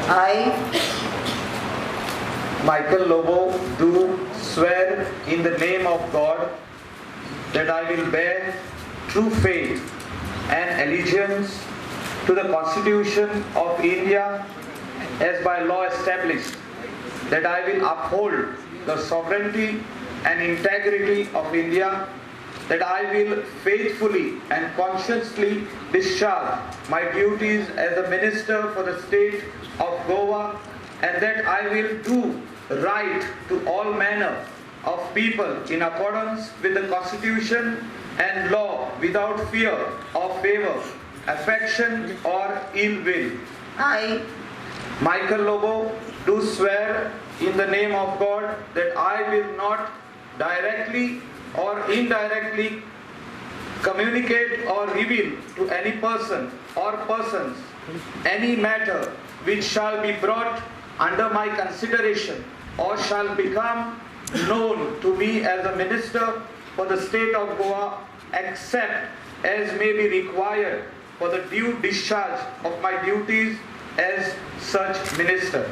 I, Michael Lobo, do swear in the name of God that I will bear true faith and allegiance to the Constitution of India as by law established, that I will uphold the sovereignty and integrity of India, that I will faithfully and conscientiously discharge my duties as a minister for the state of Goa, and that I will do right to all manner of people in accordance with the Constitution and law without fear or favor, affection or ill will. I, Michael Lobo, do swear in the name of God that I will not directly or indirectly communicate or reveal to any person or persons any matter which shall be brought under my consideration or shall become known to me as a minister for the state of Goa, except as may be required for the due discharge of my duties as such minister.